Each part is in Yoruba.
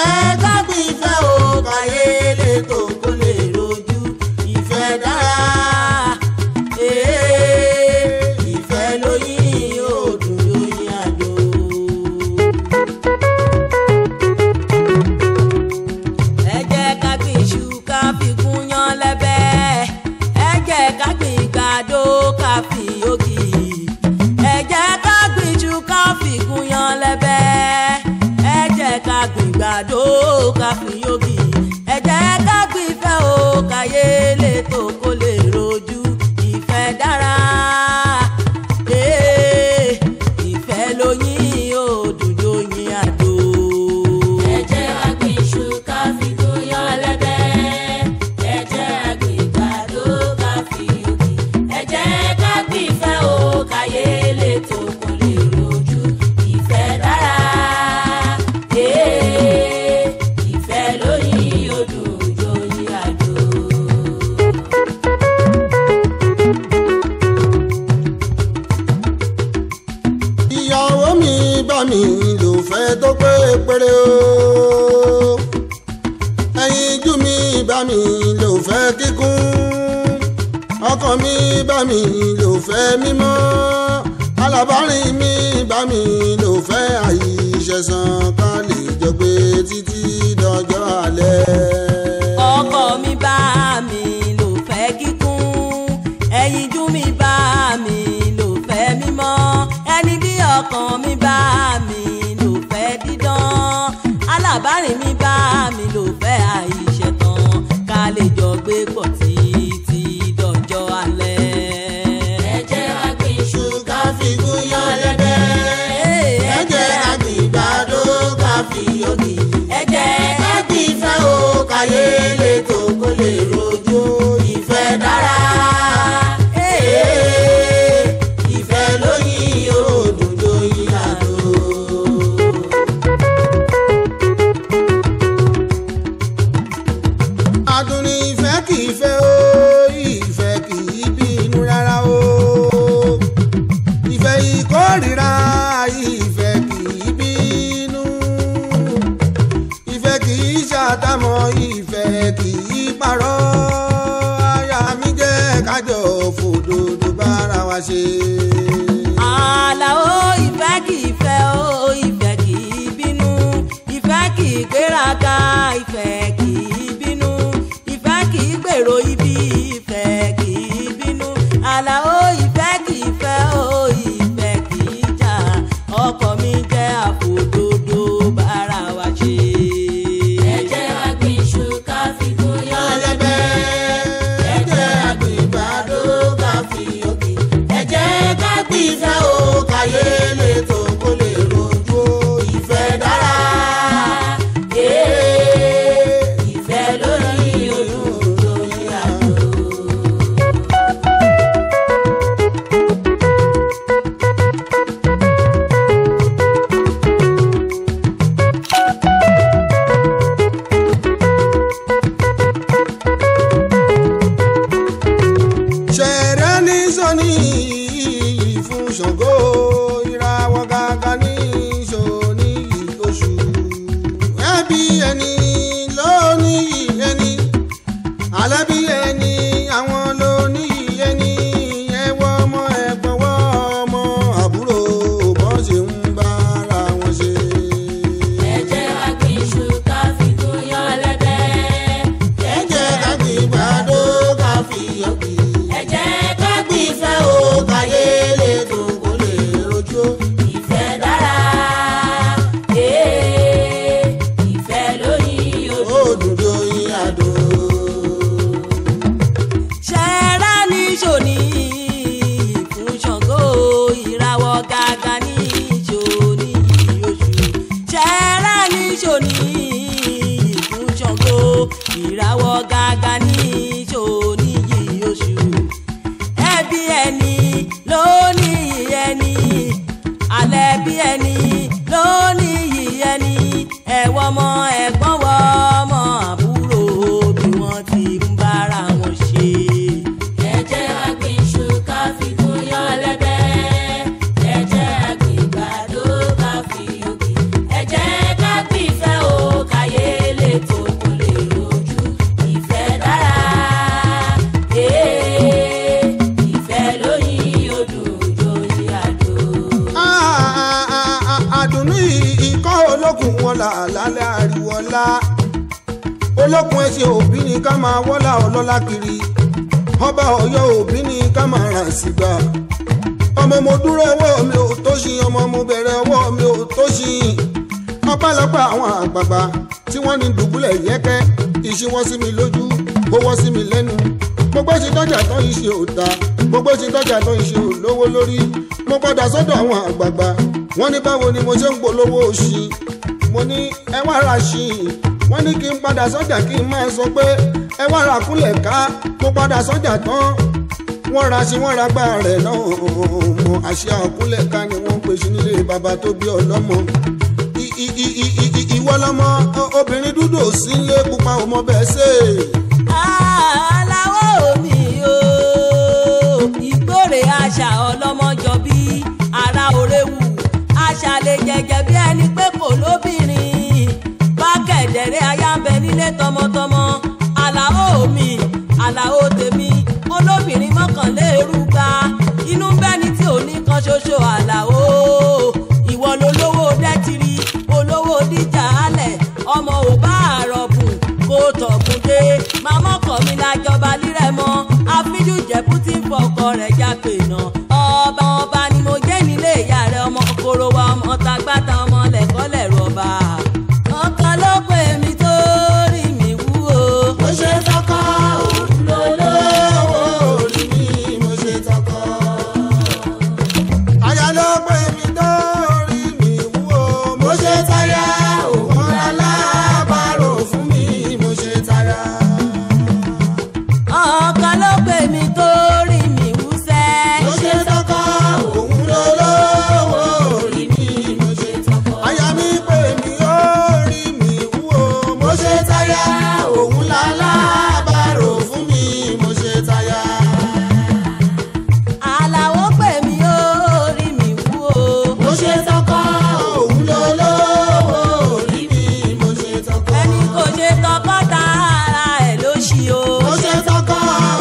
jẹ́ ká gbìn ìfẹ́ o káyé lè tó kó lè rojú ìfẹ́ dára. Ìfẹ́ lóyìn òdùn lóyìn àjò. Ẹ jẹ́ ká gbìn iṣu ká fi gúnyán lẹ́bẹ̀. Ẹ jẹ́ ká gbìn ìgbàdo ká fi ògì. Ẹ jẹ́ ká gbìn iṣu ká fi gúnyán lẹ́bẹ̀. Ẹ jẹ́ ká gbìn ìgbàdo ká fi ògì. Ẹ jẹ́ ká gbìn ìfẹ́ o káyé lè tó kó lè rojú ìfẹ́ dára. Ìfẹ́ lóyìn òdùn lóyìn àdó. Ẹ jẹ́ ká gbìn iṣu ká fi gúnyán lẹ́bẹ̀. Ẹ jẹ́ ká gbìn ìgbàdo ká fi ògì. Ẹ jẹ́ ká gbìn ìfẹ́ o káyé lè tó kó lè rojú ìfẹ́ dára. Ìfẹ́ lóyìn òdùn lóyìn àdó. Ìyàwó mi bá mi lò fẹ́ tó pé péré o. Ẹyinjú mi bá mi lò fẹ́ kíkún. Ọkàn mi bá mi lò fẹ́ mímọ́. Alábàárìn mi bá mi lò fẹ́ àìṣẹ̀sán ká lè jọ gbé títí dọjọ́ alẹ́. Ọkọ mi bá mi lò fẹ́ kíkún. Ẹyinjú mi bá mi lò fẹ́ mímọ́. Ẹni bí ọkàn mi bá mi lò fẹ́ dídán. Alábàárìn mi bá mi lò fẹ́ àìṣẹ̀tàn ká lè jọ gbé pọ̀ títí dọjọ́ alẹ́. Ẹ jẹ́ ká gbìn iṣu Ká fi gúnyán lẹ́bẹ̀. Ẹ jẹ́ ká gbìn ìgbàdo ká fi ògì. ẹ jẹ́ ká Gbìn ìfẹ́ o káyé lè tó kó lè rojú ìfẹ́ dára. Ìfẹ́ lóyìn òdùn lóyìn àdó. Adùn ni ìfẹ́ kì í fẹ́ o, ìfẹ́ kì í bínú rárá o. Ìfẹ́ ìkórìíra, ìfẹ́ kì í bínú. Ìfẹ́ kì í ṣàtàmọ́, ìfẹ́ kì í parọ́. Aya mi jẹ́ kájọ fòdodo bára wa ṣe. Àlàó ìfẹ́ kì í fẹ́ o, ìfẹ́ kì í bínú. Ìfẹ́ kì í gbéraga, ìfẹ́ kì í bínú. Ìfẹ́ kì í gbèrò ibi, ìfẹ́ kì í bínú. Àlàó ìfẹ́ kì í fẹ́ o, ìfẹ́ kì í jà. Ọkọ mi jẹ́ àfòdodo bára wa ṣe. ẹ jẹ́ ká gbìn iṣu ká fi gúnyán lẹ́bẹ̀. Ẹ jẹ́ ká gbìn ìgbàdo ká fi ògì. Ẹ jẹ́ ká gbìn ìfẹ́ o káyé lè tó kó lè rojú ìfẹ́ dára. Ìfẹ́ lóyìn òdùn lóyìn àdó. Ṣẹ̀rẹ́ ní sọ́ni fún Ṣàngó, ìràwọ̀ gàgà ní sọ́ni oṣù. Ẹbí ẹni ló ní ẹni, alábí ẹni àwọn ló ní ẹni. Ẹwọ́ ọmọ ẹ̀gbọ́n wọ́ ọmọ àbúrò bọ́n ṣe ń bára wọn ṣe. Ẹ jẹ́ ká gbìn iṣu ká fi gúnyán lẹ́bẹ̀. Ẹ jẹ́ ká gbìn ìgbàdo ká fi ògì. Ẹ jẹ́ ká gbìn ìfẹ́ Ìfẹ́ o káyé lè tó kó lè rojú. ìfẹ́ dára. Ìfẹ́ lóyìn òdùn Òdùn lóyìn àdó. Ṣẹ̀rẹ́ ní ṣòní fún Ṣàngó, ìràwọ̀ gàgà ní ṣòní oṣù. Ṣẹ̀rẹ́ ní ṣòní fún Ṣàngó, ìràwọ̀ gàgà ní ṣòní oṣù. Ẹbí ẹni ló ní ẹni, alẹ́bí ẹni ló ní ẹni. Ẹ̀wọ̀ ọmọ ẹ̀gbọ́n wọ ọmọ àbúrò bí wọ́n ti ń bára wọn ṣe. ẹ jẹ́ ká gbìn iṣu ká fi gúnyán lẹ́bẹ̀. Ẹ jẹ́ ká gbìn ìgbàdo ká fi ògì. Ẹ jẹ́ ká gbìn ìfẹ́ o káyé olókun ẹṣin òbí ni ká máa wọ́lá ọlọ́lá kiri ọba Ọ̀yọ́ òbí ni ká máa rà sígbà ọmọ mo dúró ọwọ́ mi ò tó ṣin ọmọ mo bẹ̀rẹ̀ ọwọ́ mi ò tó ṣin ọpẹ́lọpẹ́ àwọn àgbààgbà tí wọ́n ní dùbúlẹ̀ yẹ́kẹ́ ìṣí wọ́n sí mi lójú ó wọ́n sí mi lẹ́nu gbogbo ṣe dọ́jà tán ìṣe ò ta gbogbo ṣe dọ́jà tán ìṣe ò lówó lórí mo padà sọ́dọ̀ àwọn àgbààgbà wọ́n ní báwo ni mo ṣe ń polówó òṣì mo ní ẹ wá ra ṣì wọ́n ní kí n padà sọ́jà kí n máa sọ pé ẹ wá ra kúnlẹ̀ ká mo padà sọ́jà tán wọ́n ra sí wọ́n ra gbá rẹ̀ náà mọ àṣà kúnlẹ̀ ká ni wọ́n pè sí nílé bàbá tó bí ọlọ́mọ ìwọ lọmọ obìnrin dúdú ò sí ilé pupa ò mọ bẹ́ẹ̀ ṣe. aláwọ̀ mi o ìgbórè àṣà ọlọ́mọjọ bí ara òrèwù àṣà lè jẹjẹ bí ẹni pé kò lóbìnrin bá kẹ̀dẹ̀rẹ́ aya ń bẹ nílé tọmọtọmọ aláwọ̀ mi aláwọ̀ tèmi olóbìnrin mọ́kànlélúgba inú ń bẹ́ni tí ò ní kan ṣoṣo aláwọ̀ ìwọ lolówó dẹ́tìrì olówó díjà alẹ̀ ọmọ ò bá àrọ̀bùn kó tọ̀gùn dé màmá ọkọ mi lájọba lírẹ̀ mọ́ àfíjú ìjẹ̀bú tí ń fọkọ rẹ̀ jápè náà ọba ni mo jẹ́ nílé ìyá rẹ̀ ọmọ kòkòrò wa ọmọ tagbáta ọmọ lẹ̀kọ́lẹ̀ rọ̀bà ọkàn ló pè mí tó rí mi wú o. mo ṣe tọkọ òun lólówó orí mi mo ṣe tọkọ. aya ló pè mí tó rí mi wú o mo ṣe táyà òun alábàárò fún mi mo ṣe táyà. ọkàn ló pè mí tó rí mi wú sẹ́. mo ṣe tọkọ òun lólówó orí mi mo ṣe tọkọ. aya mi pè mí ó rí mi wú o mo ṣe táyà òun lálábàárò fún mi mo ṣe táyà. aláwọ̀ pè mí ó rí mi wú o. mo ṣe tọkọ òun lólówó orí mi mo ṣe tọkọ. ẹni kò ṣe tọkọ tààrà ẹ̀ ló ṣí o. mo ṣe tọkọ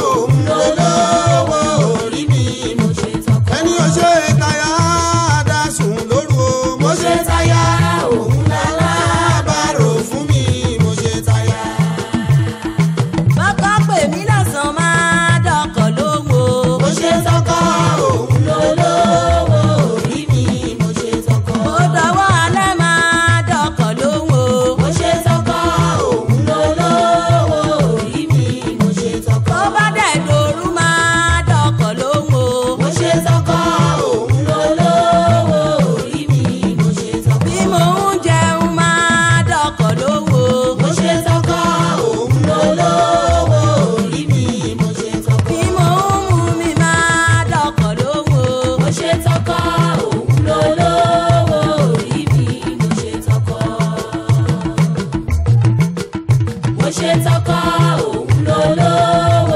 òun lólówó orí mi mo ṣe tọkọ. ẹni ò ṣe táyà dásùn lóru o mo ṣe táyà òun lálábàárò fún mi mo ṣe táyà. bàbá pè mí lọ́sàn máa dọ̀kọ̀ lóhùn o. mo ṣe tọkọ òun lólówó orí mi mo ṣe tọkọ. ó dọwọ́ alẹ́ máa dọ̀kọ̀ lóhùn o. mo ṣe tọkọ òun lólówó orí mi mo ṣe tọkọ. tó bá dẹ̀ dòru máa dọ̀kọ̀ lóhùn o. mo ṣe tọkọ òun lólówó orí mi mo ṣe tọkọ. bí mò ń jẹun máa dọ̀kọ̀ lóhùn o. mo ṣe tọkọ òun lólówó orí mi mo ṣe tọkọ. bí mò ń mú mi máa dọ̀kọ̀ lóhùn o. mo ṣe tọkọ òun lólówó orí mi mo ṣe tọkọ. mo ṣe tọkọ òun lólówó